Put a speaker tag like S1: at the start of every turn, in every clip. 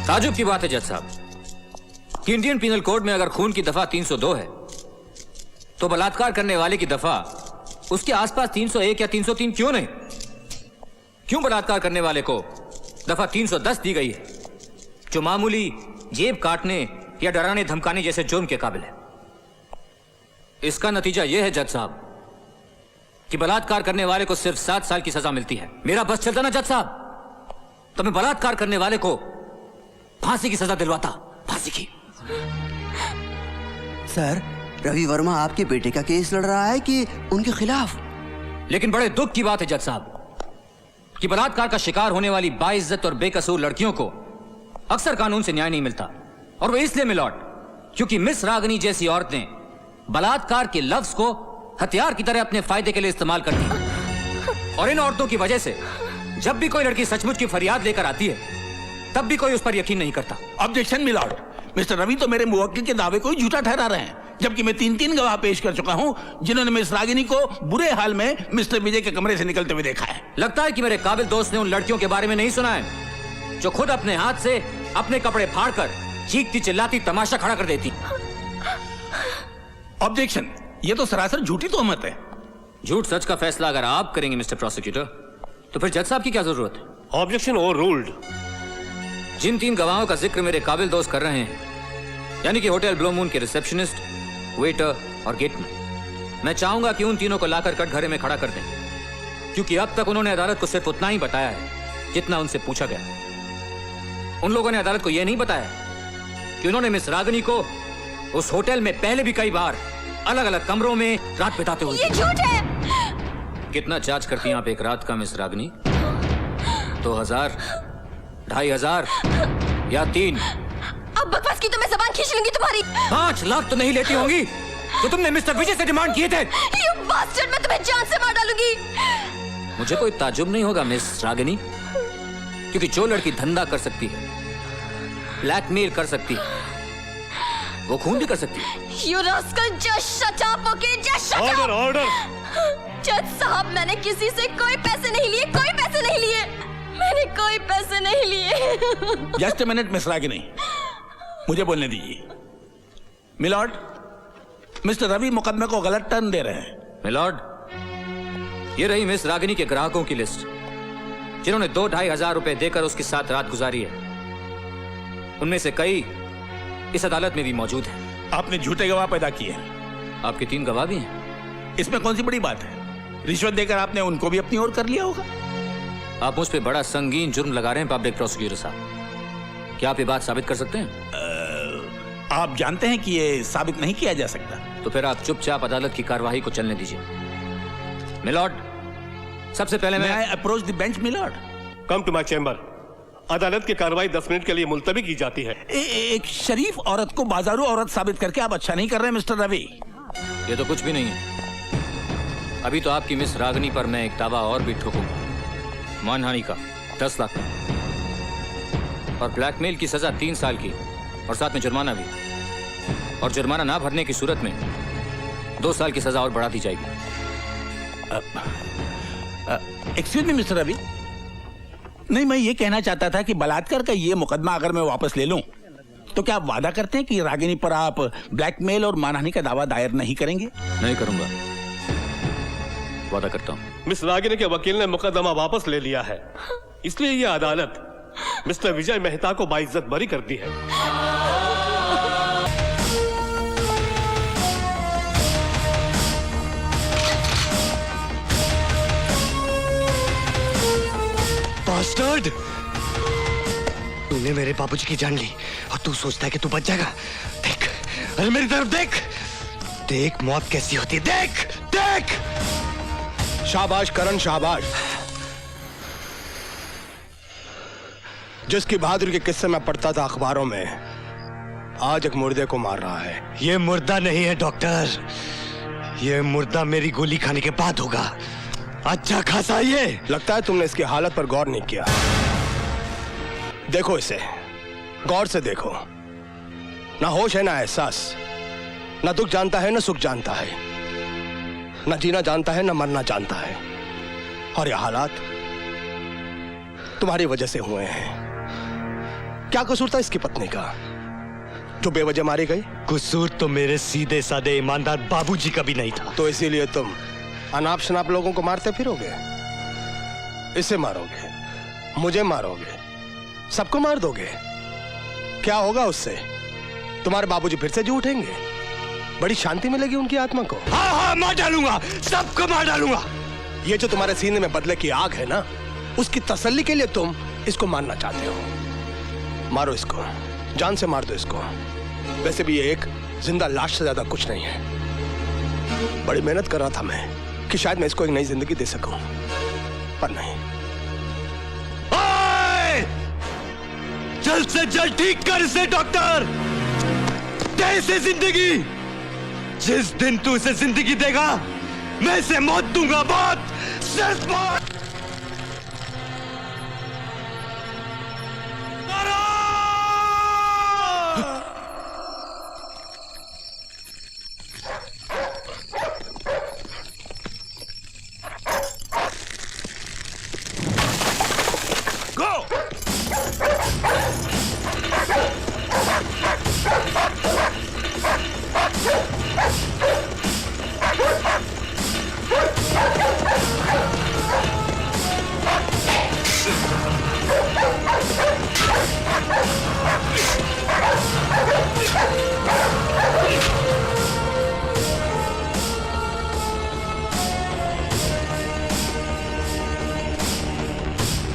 S1: ताजुब की बात है जज साहब कि इंडियन पीनल कोड में अगर खून की दफा 302 है तो बलात्कार करने वाले की दफा उसके आसपास 301 या 303 क्यों नहीं? क्यों बलात्कार करने वाले को दफा 310 दी गई है जो मामूली जेब काटने या डराने धमकाने जैसे जुर्म के काबिल है? इसका नतीजा यह है जज साहब कि बलात्कार करने वाले को सिर्फ 7 साल की सजा मिलती है। मेरा बस चलता ना जज साहब तो मैं बलात्कार करने वाले को फांसी की सजा दिलवाता, फांसी की।
S2: सर, रवि वर्मा आपके बेटे का केस लड़ रहा है कि उनके खिलाफ?
S1: लेकिन बड़े दुख की बात है जज साहब कि बलात्कार का शिकार होने वाली बाइज्जत और बेकसूर लड़कियों को अक्सर कानून से न्याय नहीं मिलता, और वो इसलिए मिलॉर्ड क्योंकि मिस रागनी जैसी औरतें बलात्कार के लफ्ज को हथियार की तरह अपने फायदे के लिए इस्तेमाल करती हैं। और इन औरतों की वजह से जब भी कोई लड़की सचमुच की फरियाद लेकर आती है तब भी कोई उस पर यकीन नहीं करता।
S3: ऑब्जेक्शन मिलॉर्ड, मिस्टर रवि तो मेरे मुवक्किल के दावे को ही झूठा ठहरा रहे हैं, जबकि मैं 3 गवाह पेश कर चुका हूं जिन्होंने मिस रागिनी को बुरे हाल में मिस्टर विजय के कमरे से निकलते हुए देखा है।
S1: लगता है कि मेरे काबिल दोस्त ने उन लड़कियों के बारे में नहीं सुना है जो खुद अपने हाथ से अपने कपड़े फाड़कर चीखती चिल्लाती तमाशा खड़ा कर देती।
S3: ऑब्जेक्शन, ये तो सरासर झूठी तोहमत है।
S1: झूठ सच का फैसला अगर आप करेंगे मिस्टर प्रोसिक्यूटर तो फिर जज साहब की क्या जरूरत है?
S4: Objection over ruled.
S1: जिन 3 गवाहों का जिक्र मेरे काबिल दोस्त कर रहे हैं यानी कि होटल ब्लू मून के रिसेप्शनिस्ट, वेटर और गेटमैन, मैं चाहूंगा कि उन तीनों को लाकर कटघरे में खड़ा कर दें, क्योंकि अब तक उन्होंने अदालत को सिर्फ उतना ही बताया है जितना उनसे पूछा गया। उन लोगों ने अदालत को यह नहीं बताया कि उन्होंने मिस रागिनी को उस होटल में पहले भी कई बार अलग अलग कमरों में रात बिताते हुए।
S5: ये झूठ है।
S1: कितना चार्ज करती हैं आप एक रात का मिस रागिनी? 2000, 2500 या 3?
S5: अब बकवास की तो मैं जबान खींच लूंगी तुम्हारी।
S1: 5 लाख तो नहीं लेती होंगी तो तुमने मिस्टर विजय से डिमांड किए थे।
S5: You bastard, मैं तुम्हें जान से मार डालूंगी।
S1: मुझे कोई ताजुब नहीं होगा मिस रागिनी, क्योंकि जो लड़की धंधा कर सकती है, ब्लैकमेल कर सकती है, वो खून भी कर सकती है।
S5: You rascal, just shut up, okay? Just shut up.
S4: Order order.
S5: जज साहब, मैंने किसी से कोई पैसे नहीं लिए, कोई पैसे नहीं लिए, मैंने कोई पैसे नहीं लिए।
S3: Just a minute miss Ragini, मुझे बोलने दीजिए। मिलॉर्ड, मिस्टर रवि मुकदमे को गलत टर्न दे रहे हैं।
S1: मिलॉर्ड, ये रही मिस रागिनी के ग्राहकों की लिस्ट जिन्होंने 2-2500 रुपए देकर उसके साथ रात गुजारी है। उनमें से कई इस अदालत में भी मौजूद हैं।
S3: आपने झूठे गवाह पैदा किए हैं।
S1: आपके 3 गवाह भी हैं।
S3: इसमें कौन सी बड़ी बात है? रिश्वत देकर आपने उनको भी अपनी ओर कर लिया होगा।
S1: आप मुझ पे बड़ा संगीन जुर्म लगा रहे हैं पब्लिक प्रोसिक्यूटर साहब। क्या आप ये बात साबित कर सकते हैं?
S3: आप जानते हैं कि ये साबित नहीं किया जा सकता।
S1: तो फिर आप चुपचाप अदालत की कार्यवाही को चलने दीजिए। मिलॉर्ड, सबसे पहले मैं
S3: approach the bench milord.
S4: Come to my chamber. अदालत की कार्रवाई 10 मिनट के लिए मुलतवी की जाती है।
S3: एक शरीफ औरत को बाजारू औरत साबित करके आप अच्छा नहीं कर रहे मिस्टर रवि।
S1: ये तो कुछ भी नहीं है। अभी तो आपकी मिस रागिनी पर मैं एक दावा और भी ठोकूंगा, मानहानि का 10 लाख का, और ब्लैकमेल की सजा 3 साल की, और साथ में जुर्माना भी। और जुर्माना ना भरने की सूरत में 2 साल की सजा और बढ़ा दी जाएगी।
S3: एक्सक्यूज मी मिस्टर रवि, नहीं, मैं ये कहना चाहता था कि बलात्कार का ये मुकदमा अगर मैं वापस ले लूं तो क्या आप वादा करते हैं कि रागिनी पर आप ब्लैकमेल और मानहानि का दावा दायर नहीं करेंगे?
S1: नहीं करूंगा, वादा करता हूं।
S4: मिस रागिनी के वकील ने मुकदमा वापस ले लिया है, इसलिए यह अदालत मिस्टर विजय मेहता को बाइज्जत बरी कर दी है।
S6: बास्टर्ड! तूने मेरे बाबूजी की जान ली और तू सोचता है कि तू बच जाएगा। देख, अरे मेरी तरफ देख, देख मौत कैसी होती है, देख देख।
S7: शाबाश करण, शाबाश। जिसकी बहादुरी के किस्से में पढ़ता था अखबारों में, आज एक मुर्दे को मार रहा है।
S6: ये मुर्दा नहीं है डॉक्टर, ये मुर्दा मेरी गोली खाने के बाद होगा। अच्छा खासा ये।
S7: लगता है तुमने इसकी हालत पर गौर नहीं किया। देखो इसे, गौर से देखो। ना होश है, ना एहसास, ना दुख जानता है, ना सुख जानता है, ना जीना जानता है, ना मरना जानता है। और ये हालात तुम्हारी वजह से हुए हैं। क्या कसूर था इसकी पत्नी का जो बेवजह मारी गई?
S6: कसूर तो मेरे सीधे साधे ईमानदार बाबूजी का भी नहीं था।
S7: तो इसीलिए तुम अनाप शनाप लोगों को मारते फिरोगे? इसे मारोगे, मुझे मारोगे, सबको मार दोगे? क्या होगा उससे? तुम्हारे बाबूजी फिर से जी उठेंगे? बड़ी शांति मिलेगी उनकी आत्मा को।
S6: हाँ हाँ, मार डालूंगा, सबको मार डालूंगा।
S7: ये जो तुम्हारे सीने में बदले की आग है ना, उसकी तसल्ली के लिए तुम इसको मारना चाहते हो। मारो इसको, जान से मार दो इसको। वैसे भी ये एक जिंदा लाश से ज्यादा कुछ नहीं है। बड़ी मेहनत कर रहा था मैं कि शायद मैं इसको एक नई जिंदगी दे सकूं, पर नहीं।
S6: जल्द से जल्द ठीक कर इसे डॉक्टर। दे इसे जिंदगी। जिस दिन तू इसे जिंदगी देगा, मैं इसे मौत दूंगा, मौत, सिर्फ मौत।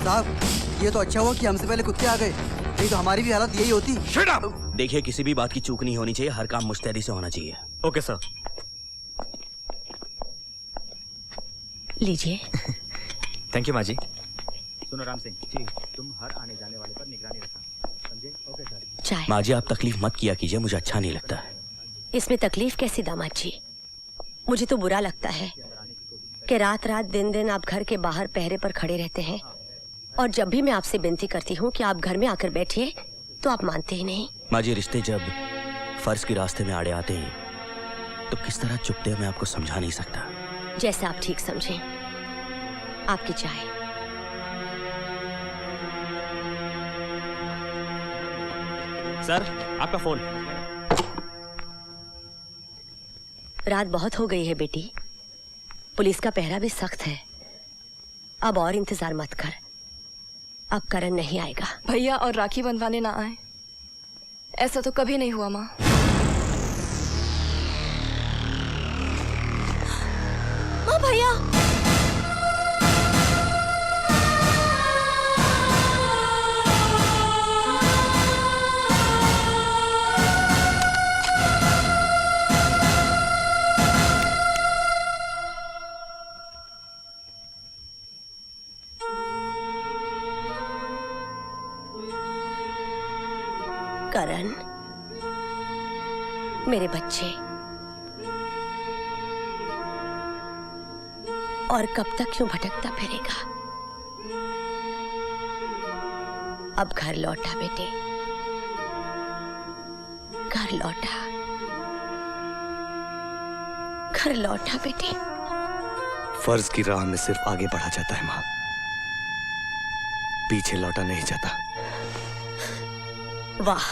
S2: साहब, ये तो अच्छा हुआ कि हमसे पहले कुत्ते आ गए, नहीं तो हमारी भी हालत यही होती।
S8: देखिए, किसी भी बात की चूक नहीं होनी चाहिए, हर काम मुस्तैदी से होना चाहिए।
S1: Okay sir.
S5: लीजिए।
S1: थैंक यू माँ जी।
S8: सुनो राम सिंह जी, तुम हर आने जाने वाले पर निगरानी रखना, समझे? Okay sir.
S5: चाय।
S8: माँ जी, आप तकलीफ मत किया कीजिए, मुझे अच्छा नहीं लगता है।
S5: इसमें तकलीफ कैसी दामाद जी? मुझे तो बुरा लगता है कि रात रात दिन दिन आप घर के बाहर पहरे पर खड़े रहते हैं, और जब भी मैं आपसे विनती करती हूँ कि आप घर में आकर बैठिए तो आप मानते ही नहीं।
S8: माँ जी, रिश्ते जब फर्ज के रास्ते में आड़े आते हैं तो किस तरह चुपते हैं मैं आपको समझा नहीं सकता।
S5: जैसे आप ठीक समझें। आपकी चाय।
S4: सर, आपका फोन।
S5: रात बहुत हो गई है बेटी, पुलिस का पहरा भी सख्त है। अब और इंतजार मत कर, अब करण नहीं आएगा।
S9: भैया और राखी बंधवाने ना आए, ऐसा तो कभी नहीं हुआ माँ।
S5: माँ, भैया। करण, मेरे बच्चे, और कब तक क्यों भटकता फिरेगा? अब घर लौटा बेटे, घर लौटा, घर लौटा बेटे।
S6: फर्ज की राह में सिर्फ आगे बढ़ा जाता है माँ, पीछे लौटा नहीं जाता।
S5: वाह,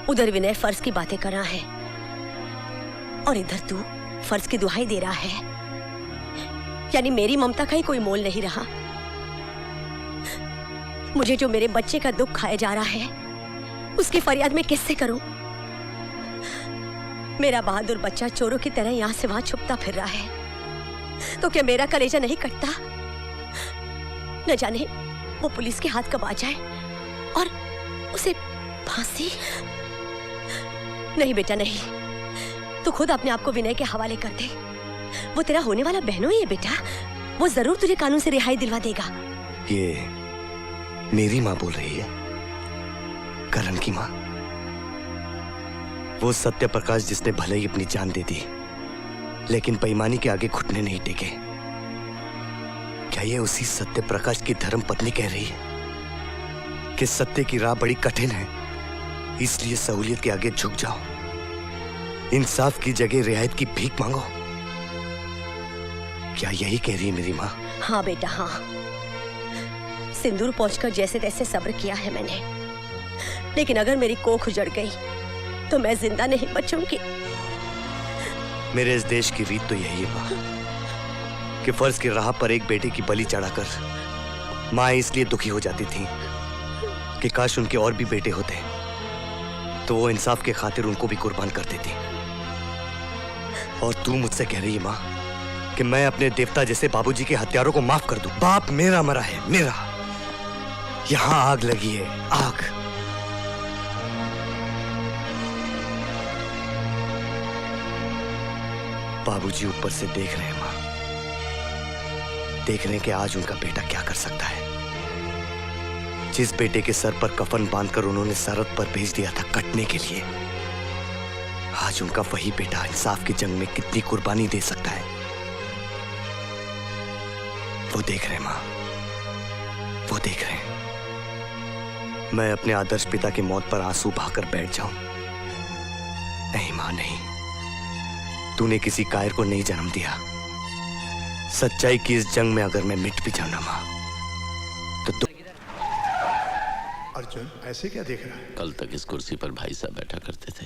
S5: उधर विनय फर्ज की बातें कर रहा है और इधर तू फर्ज की दुहाई दे रहा है। यानी मेरी ममता का ही कोई मोल नहीं रहा। मुझे जो मेरे बच्चे का दुख खाया जा रहा है, उसकी फरियाद मैं किससे करूं? मेरा बहादुर बच्चा चोरों की तरह यहां से वहां छुपता फिर रहा है, तो क्या मेरा कलेजा नहीं कटता? न जाने वो पुलिस के हाथ कब आ जाए और उसे फांसी। नहीं बेटा नहीं, तू खुद अपने आप को विनय के हवाले कर दे। वो तेरा होने वाला बहनों ही है बेटा, वो जरूर तुझे कानून से रिहाई दिलवा देगा।
S6: ये मेरी माँ बोल रही है, करण की माँ। वो सत्य प्रकाश जिसने भले ही अपनी जान दे दी, लेकिन बेईमानी के आगे घुटने नहीं टेके। क्या ये उसी सत्य प्रकाश की धर्म पत्नी कह रही है कि सत्य की राह बड़ी कठिन है, इसलिए सहूलियत के आगे झुक जाओ, इंसाफ की जगह रियायत की भीख मांगो? क्या यही कह रही है मेरी माँ?
S5: हाँ बेटा हाँ, सिंदूर पहुंचकर जैसे तैसे सब्र किया है मैंने, लेकिन अगर मेरी कोख उजड़ गई तो मैं जिंदा नहीं बचूंगी।
S6: मेरे इस देश की रीत तो यही है माँ कि फर्ज की राह पर एक बेटे की बलि चढ़ाकर माँ इसलिए दुखी हो जाती थी कि काश उनके और भी बेटे होते तो वो इंसाफ के खातिर उनको भी कुर्बान कर देती। और तू मुझसे कह रही है माँ कि मैं अपने देवता जैसे बाबूजी के हत्यारों को माफ कर दूं। बाप मेरा मरा है, मेरा। यहां आग लगी है, आग। बाबूजी ऊपर से देख रहे हैं माँ, देख रहे हैं कि आज उनका बेटा क्या कर सकता है। जिस बेटे के सर पर कफन बांधकर उन्होंने सरहद पर भेज दिया था कटने के लिए, आज उनका वही बेटा इंसाफ की जंग में कितनी कुर्बानी दे सकता है। वो देख रहे हैं माँ, वो देख रहे हैं। मैं अपने आदर्श पिता की मौत पर आंसू बहाकर बैठ जाऊं? नहीं माँ, नहीं। तूने किसी कायर को नहीं जन्म दिया। सच्चाई की इस जंग में अगर मैं मिट भी जाऊं ना माँ, तो
S7: अर्जुन ऐसे क्या देख रहा है?
S10: कल तक इस कुर्सी पर भाई साहब बैठा करते थे,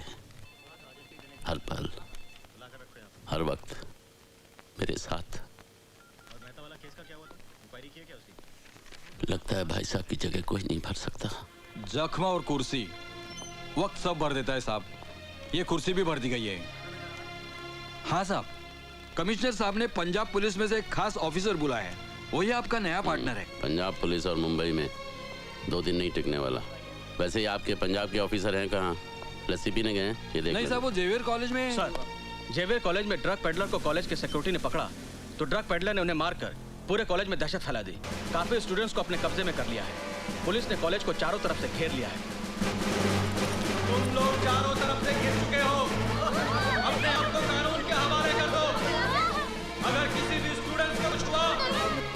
S10: हर पल हर वक्त मेरे साथ। लगता है भाई साहब की जगह कोई नहीं भर सकता।
S11: जख्म और कुर्सी वक्त सब भर देता है साहब। ये कुर्सी भी भर दी गई है। हाँ साहब, कमिश्नर साहब ने पंजाब पुलिस में से एक खास ऑफिसर बुलाया है, वही आपका नया पार्टनर है।
S10: पंजाब पुलिस और मुंबई में 2 दिन नहीं टिकने वाला। वैसे ही आपके पंजाब के ऑफिसर हैं कहाँ? लस्सी पीने गए हैं? ये देख
S11: नहीं साहब, वो जेवियर कॉलेज में।
S12: सर, जेवियर कॉलेज में ड्रग पेडलर को कॉलेज के सिक्योरिटी ने पकड़ा तो ड्रग पेडलर ने उन्हें मारकर पूरे कॉलेज में दहशत फैला दी। काफी स्टूडेंट्स को अपने कब्जे में कर लिया है। पुलिस ने कॉलेज को चारों तरफ से घेर लिया है।
S13: तुम लोग चारों तरफ से घिर चुके हो, अपने आप को कानून के हवाले कर दो। अगर किसी भी स्टूडेंट्स को कुछ हुआ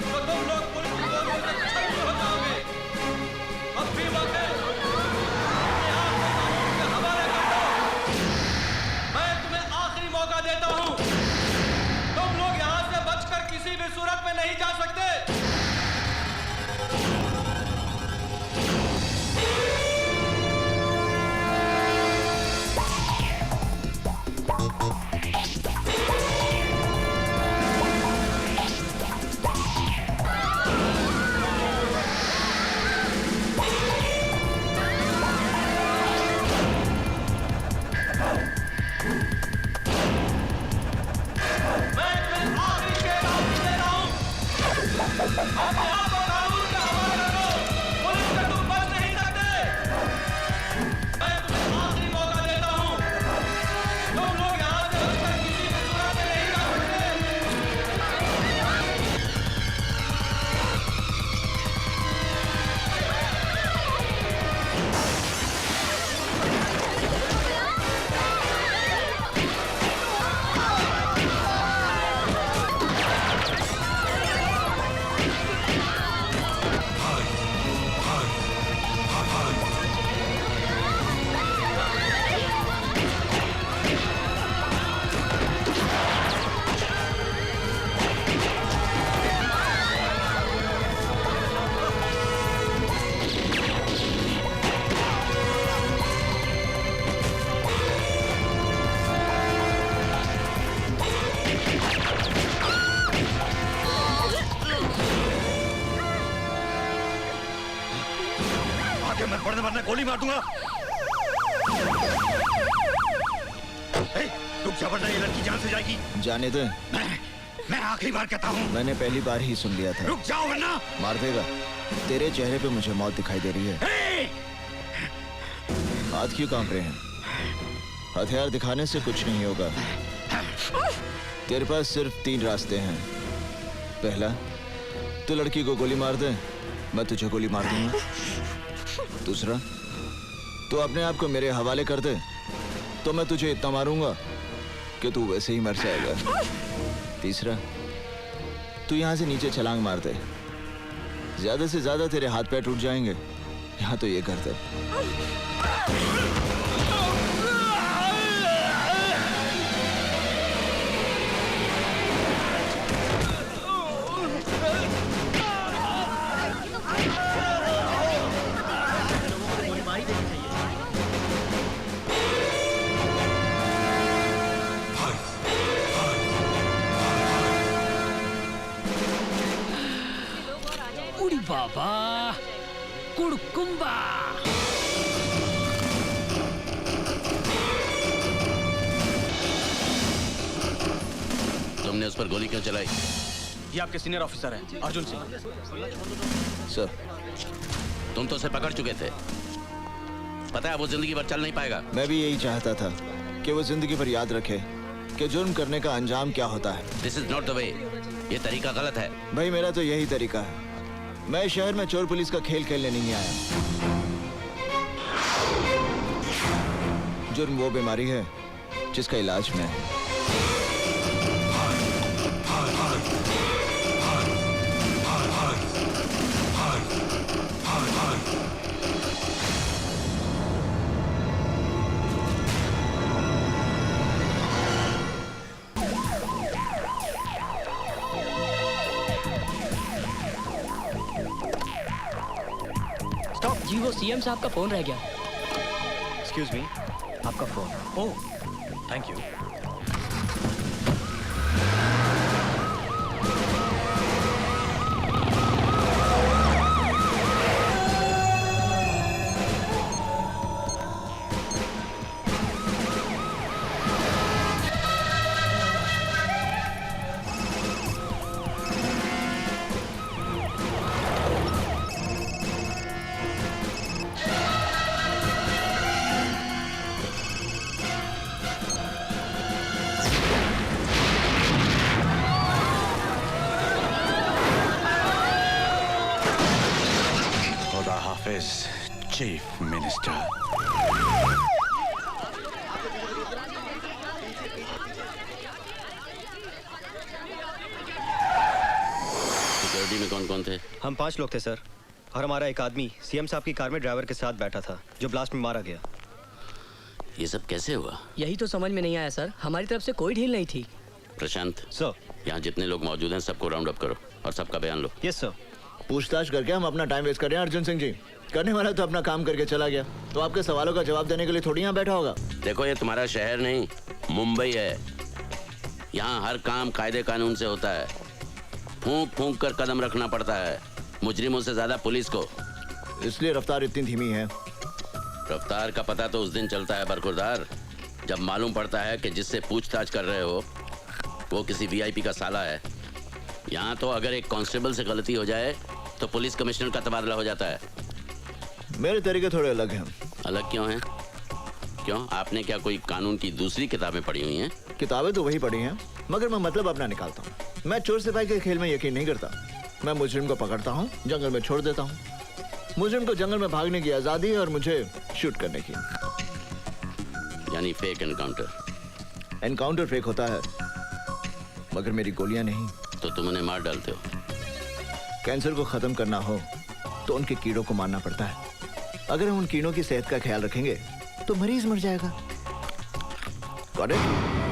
S13: तो तुम लोग पुलिस की गोलियों से छलनी हो जाओगे। अब भी वक्त है, अपने आप को कानून के हवाले कर दो। मैं तुम्हें आखिरी मौका देता हूँ। तुम लोग यहाँ से बचकर किसी भी सूरत में नहीं जा सकते।
S6: मैं पढ़ने वरना गोली मार दूंगा। रुक जा वरना ये लड़की जान से जाएगी।
S14: जाने दे।
S6: मैं आखिरी बार कहता हूँ।
S14: मैंने पहली बार ही सुन लिया था।
S6: रुक जाओ वरना
S14: मार देगा। तेरे चेहरे पे मुझे मौत दिखाई दे रही है। हाथ क्यों कांप रहे हैं? हथियार दिखाने से कुछ नहीं होगा। तेरे पास सिर्फ 3 रास्ते हैं। पहला, तू लड़की को गोली मार दे, मैं तुझे गोली मार दूंगा। दूसरा, तू अपने आप को मेरे हवाले कर दे तो मैं तुझे इतना मारूंगा कि तू वैसे ही मर जाएगा। तीसरा, तू यहाँ से नीचे छलांग मार दे। ज्यादा से ज्यादा तेरे हाथ पैर टूट जाएंगे। यहाँ तो ये कर दे।
S15: उड़ी बाबा कुड़कुम्बा।
S10: तुमने उस पर गोली क्यों चलाई?
S12: ये आपके सीनियर ऑफिसर हैं, अर्जुन सिंह।
S14: सर,
S10: तुम तो उसे पकड़ चुके थे, पता है वो जिंदगी भर चल नहीं पाएगा।
S14: मैं भी यही चाहता था कि वो जिंदगी भर याद रखे कि जुर्म करने का अंजाम क्या होता है।
S10: This is not the way, ये तरीका गलत है।
S14: भाई मेरा तो यही तरीका है। मैं शहर में चोर पुलिस का खेल खेलने नहीं आया। जुर्म वो बीमारी है जिसका इलाज मैं है।
S15: जी वो सीएम साहब का फोन रह गया।
S12: एक्सक्यूज मी, आपका phone. Oh, thank you.
S11: Chief minister.
S10: Security में कौन कौन थे?
S16: हम 5 लोग थे सर, और हमारा एक आदमी सीएम साहब की कार में ड्राइवर के साथ बैठा था जो ब्लास्ट में मारा गया।
S10: ये सब कैसे हुआ?
S15: यही तो समझ में नहीं आया सर, हमारी तरफ से कोई ढील नहीं थी।
S10: प्रशांत
S16: सर,
S10: यहाँ जितने लोग मौजूद हैं सबको राउंड अप करो और सबका बयान लो।
S16: Yes sir.
S14: पूछताछ करके हम अपना टाइम वेस्ट कर रहे हैं अर्जुन सिंह जी। करने वाला तो अपना काम करके चला गया, तो आपके सवालों का जवाब देने के लिए थोड़ी यहाँ बैठा होगा।
S10: देखो ये तुम्हारा शहर नहीं मुंबई है, यहाँ हर काम कायदे कानून से होता है। फूंक फूंक कर कदम रखना पड़ता है, मुजरिमों से ज्यादा पुलिस को।
S14: इसलिए रफ्तार इतनी धीमी है।
S10: रफ्तार का पता तो उस दिन चलता है बरखुरदार, जब मालूम पड़ता है कि जिससे पूछताछ कर रहे हो वो किसी वीआईपी का साला है। यहाँ तो अगर एक कांस्टेबल से गलती हो जाए तो पुलिस कमिश्नर का तबादला हो जाता है।
S14: मेरे तरीके थोड़े अलग हैं।
S10: अलग क्यों हैं? क्यों, आपने क्या कोई कानून की दूसरी किताबें पढ़ी हुई हैं?
S14: किताबें तो वही पढ़ी हैं, मगर मैं मतलब अपना निकालता हूँ। मैं चोर सिपाही के खेल में यकीन नहीं करता। मैं मुजरिम को पकड़ता हूँ, जंगल में छोड़ देता हूँ। मुजरिम को जंगल में भागने की आजादी है और मुझे शूट करने की।
S10: यानी फेक एनकाउंटर।
S14: एनकाउंटर फेक होता है, मगर मेरी गोलियां नहीं।
S10: तो तुम उन्हें मार डालते हो।
S14: कैंसर को खत्म करना हो तो उनके कीड़ों को मारना पड़ता है। अगर हम उन कीड़ों की सेहत का ख्याल रखेंगे तो मरीज मर जाएगा। Got it?